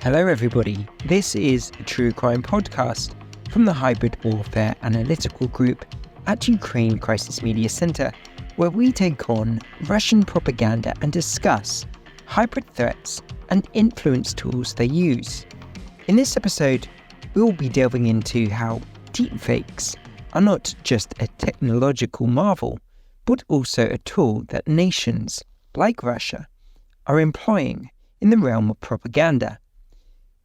Hello everybody, this is the tRUEcrime podcast from the Hybrid Warfare Analytical Group at Ukraine Crisis Media Center, where we take on Russian propaganda and discuss hybrid threats and influence tools they use. In this episode, we will be delving into how deepfakes are not just a technological marvel, but also a tool that nations, like Russia, are employing in the realm of propaganda.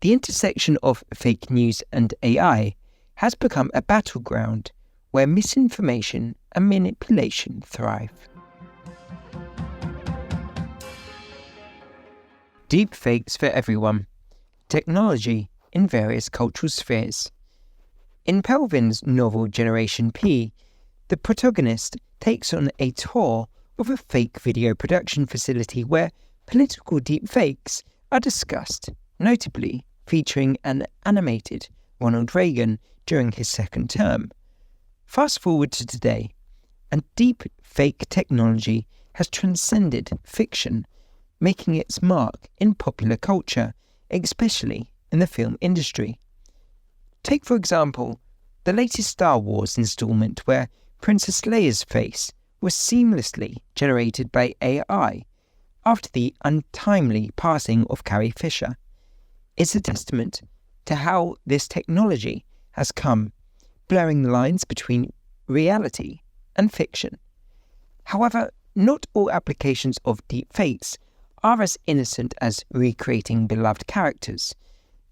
The intersection of fake news and AI has become a battleground where misinformation and manipulation thrive. Deepfakes for everyone. Technology in various cultural spheres. In Pelvin's novel Generation P, the protagonist takes on a tour of a fake video production facility where political deepfakes are discussed, notably featuring an animated Ronald Reagan during his second term. Fast forward to today, and deepfake technology has transcended fiction, making its mark in popular culture, especially in the film industry. Take, for example, the latest Star Wars installment where Princess Leia's face was seamlessly generated by AI after the untimely passing of Carrie Fisher. It's a testament to how this technology has come, blurring the lines between reality and fiction. However, not all applications of deepfakes are as innocent as recreating beloved characters.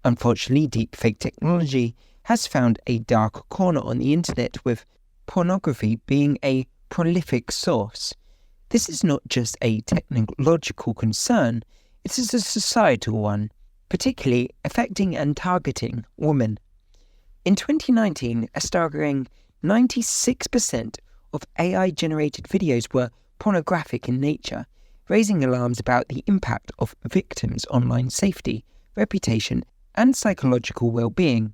Unfortunately, deepfake technology has found a dark corner on the internet, with pornography being a prolific source. This is not just a technological concern, it is a societal one, particularly affecting and targeting women. In 2019, a staggering 96% of AI-generated videos were pornographic in nature, raising alarms about the impact of victims' online safety, reputation, and psychological well-being.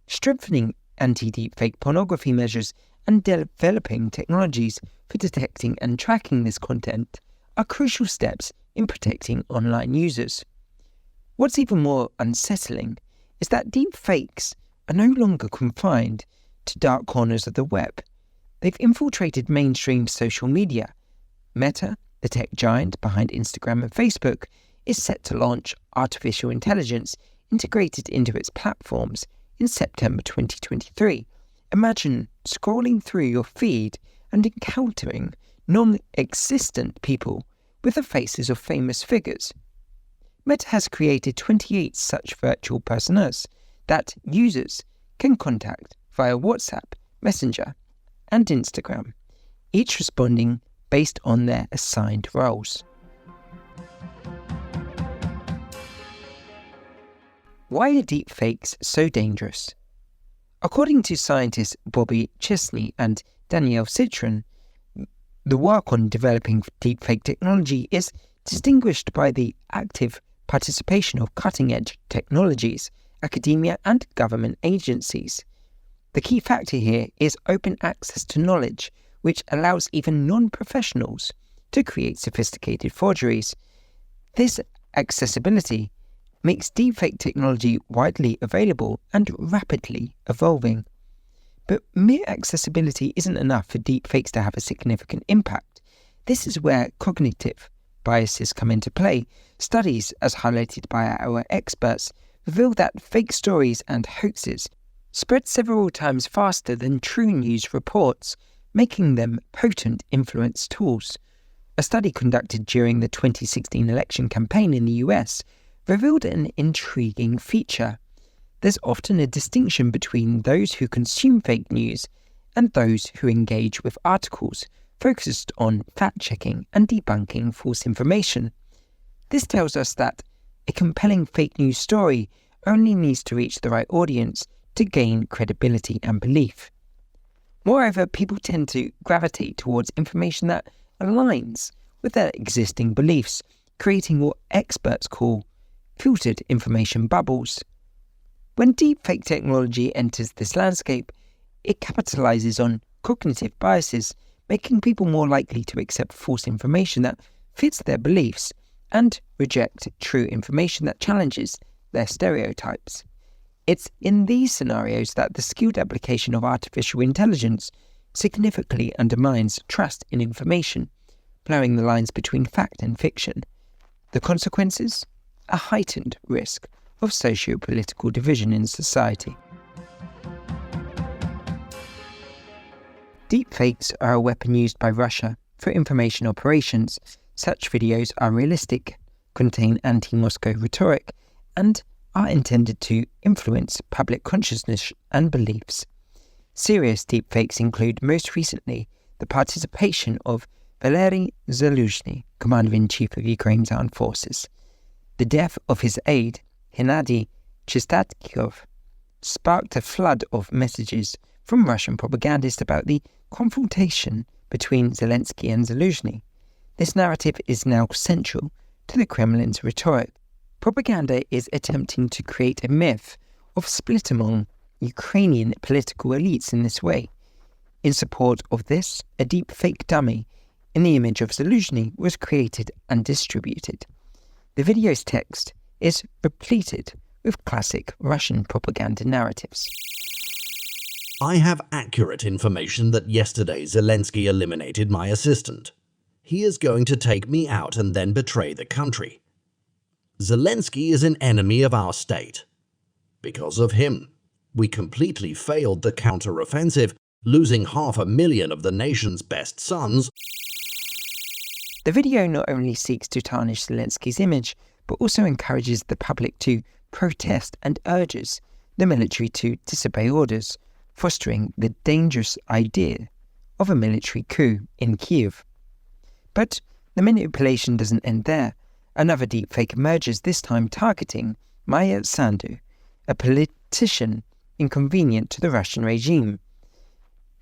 Strengthening anti-deepfake pornography measures and developing technologies for detecting and tracking this content are crucial steps in protecting online users. What's even more unsettling is that deepfakes are no longer confined to dark corners of the web. They've infiltrated mainstream social media. Meta, the tech giant behind Instagram and Facebook, is set to launch artificial intelligence integrated into its platforms in September 2023. Imagine scrolling through your feed and encountering non-existent people with the faces of famous figures. Meta has created 28 such virtual personas that users can contact via WhatsApp, Messenger, and Instagram, each responding based on their assigned roles. Why are deepfakes so dangerous? According to scientists Bobby Chesney and Danielle Citron, the work on developing deepfake technology is distinguished by the active participation of cutting-edge technologies, academia, and government agencies. The key factor here is open access to knowledge, which allows even non-professionals to create sophisticated forgeries. This accessibility makes deepfake technology widely available and rapidly evolving. But mere accessibility isn't enough for deepfakes to have a significant impact. This is where cognitive biases come into play. Studies, as highlighted by our experts, reveal that fake stories and hoaxes spread several times faster than true news reports, making them potent influence tools. A study conducted during the 2016 election campaign in the US revealed an intriguing feature. There's often a distinction between those who consume fake news and those who engage with articles focused on fact-checking and debunking false information. This tells us that a compelling fake news story only needs to reach the right audience to gain credibility and belief. Moreover, people tend to gravitate towards information that aligns with their existing beliefs, creating what experts call filtered information bubbles. When deepfake technology enters this landscape, it capitalizes on cognitive biases, making people more likely to accept false information that fits their beliefs and reject true information that challenges their stereotypes. It's in these scenarios that the skilled application of artificial intelligence significantly undermines trust in information, blurring the lines between fact and fiction. The consequences? A heightened risk of socio-political division in society. Deepfakes are a weapon used by Russia for information operations. Such videos are realistic, contain anti-Moscow rhetoric, and are intended to influence public consciousness and beliefs. Serious deepfakes include, most recently, the participation of Valery Zaluzhny, Commander-in-Chief of Ukraine's armed forces. The death of his aide, Hennady Chistatkov, sparked a flood of messages from Russian propagandists about the confrontation between Zelensky and Zaluzhny. This narrative is now central to the Kremlin's rhetoric. Propaganda is attempting to create a myth of split among Ukrainian political elites in this way. In support of this, a deepfake dummy in the image of Zaluzhny was created and distributed. The video's text is repleted with classic Russian propaganda narratives. I have accurate information that yesterday Zelensky eliminated my assistant. He is going to take me out and then betray the country. Zelensky is an enemy of our state. Because of him, we completely failed the counter-offensive, losing 500,000 of the nation's best sons. The video not only seeks to tarnish Zelensky's image, but also encourages the public to protest and urges the military to disobey orders, fostering the dangerous idea of a military coup in Kyiv. But the manipulation doesn't end there. Another deepfake emerges, this time targeting Maya Sandu, a politician inconvenient to the Russian regime.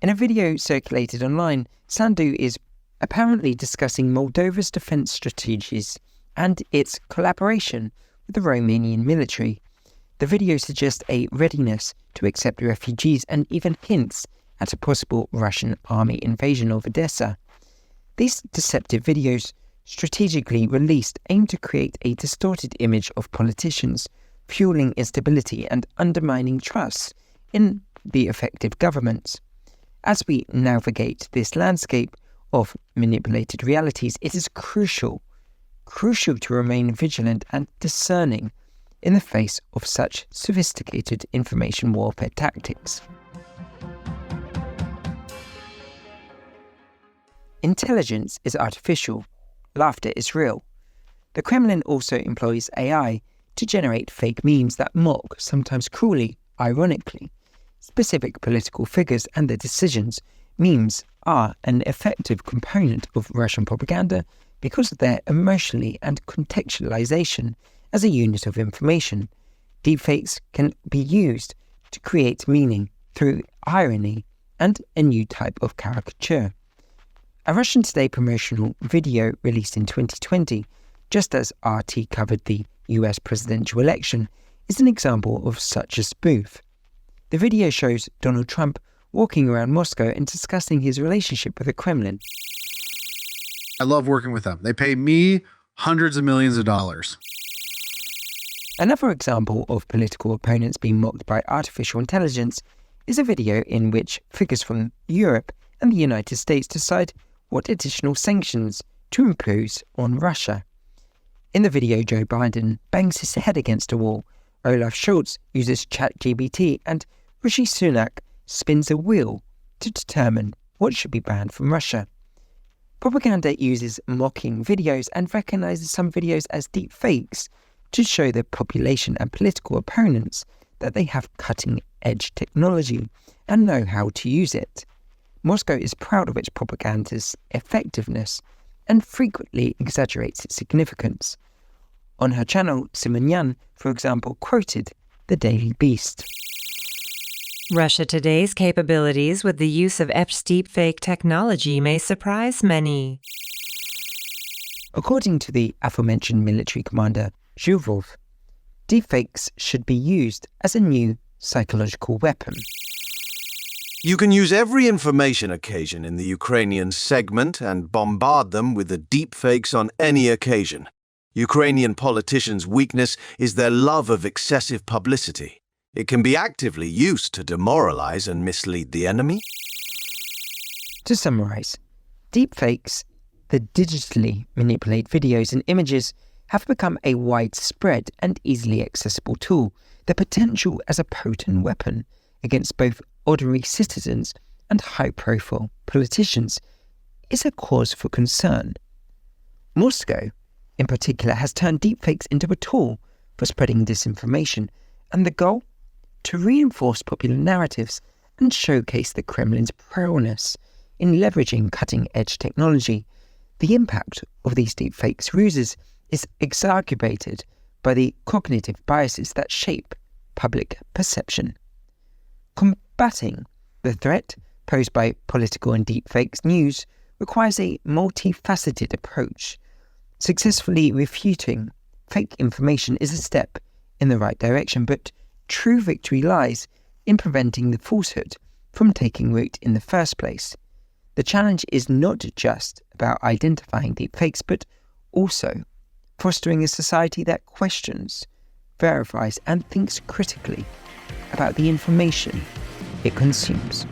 In a video circulated online, Sandu is apparently discussing Moldova's defence strategies and its collaboration with the Romanian military. The video suggests a readiness to accept refugees and even hints at a possible Russian army invasion of Odessa. These deceptive videos, strategically released, aim to create a distorted image of politicians, fueling instability and undermining trust in the effective governments. As we navigate this landscape of manipulated realities, it is crucial to remain vigilant and discerning in the face of such sophisticated information warfare tactics. Intelligence is artificial. Laughter is real. The Kremlin also employs AI to generate fake memes that mock, sometimes cruelly, ironically, specific political figures and their decisions. Memes are an effective component of Russian propaganda because of their emotionally and contextualization as a unit of information. Deepfakes can be used to create meaning through irony and a new type of caricature. A Russian Today promotional video released in 2020, just as RT covered the US presidential election, is an example of such a spoof. The video shows Donald Trump walking around Moscow and discussing his relationship with the Kremlin. I love working with them. They pay me hundreds of millions of dollars. Another example of political opponents being mocked by artificial intelligence is a video in which figures from Europe and the United States decide what additional sanctions to impose on Russia. In the video, Joe Biden bangs his head against a wall, Olaf Scholz uses ChatGPT, and Rishi Sunak spins a wheel to determine what should be banned from Russia. Propaganda uses mocking videos and recognizes some videos as deep fakes to show the population and political opponents that they have cutting-edge technology and know how to use it. Moscow is proud of its propaganda's effectiveness and frequently exaggerates its significance. On her channel, Simonyan, for example, quoted the Daily Beast. Russia Today's capabilities with the use of deepfake technology may surprise many. According to the aforementioned military commander Zhukov, deepfakes should be used as a new psychological weapon. You can use every information occasion in the Ukrainian segment and bombard them with the deepfakes on any occasion. Ukrainian politicians' weakness is their love of excessive publicity. It can be actively used to demoralize and mislead the enemy. To summarize, deepfakes, the digitally manipulated videos and images, have become a widespread and easily accessible tool, their potential as a potent weapon against both ordinary citizens and high-profile politicians is a cause for concern. Moscow, in particular, has turned deepfakes into a tool for spreading disinformation, and the goal? To reinforce popular narratives and showcase the Kremlin's prowess in leveraging cutting-edge technology. The impact of these deepfakes ruses is exacerbated by the cognitive biases that shape public perception. Combating the threat posed by political and deepfakes news requires a multifaceted approach. Successfully refuting fake information is a step in the right direction, but true victory lies in preventing the falsehood from taking root in the first place. The challenge is not just about identifying deepfakes, but also fostering a society that questions, verifies, and thinks critically about the information it consumes.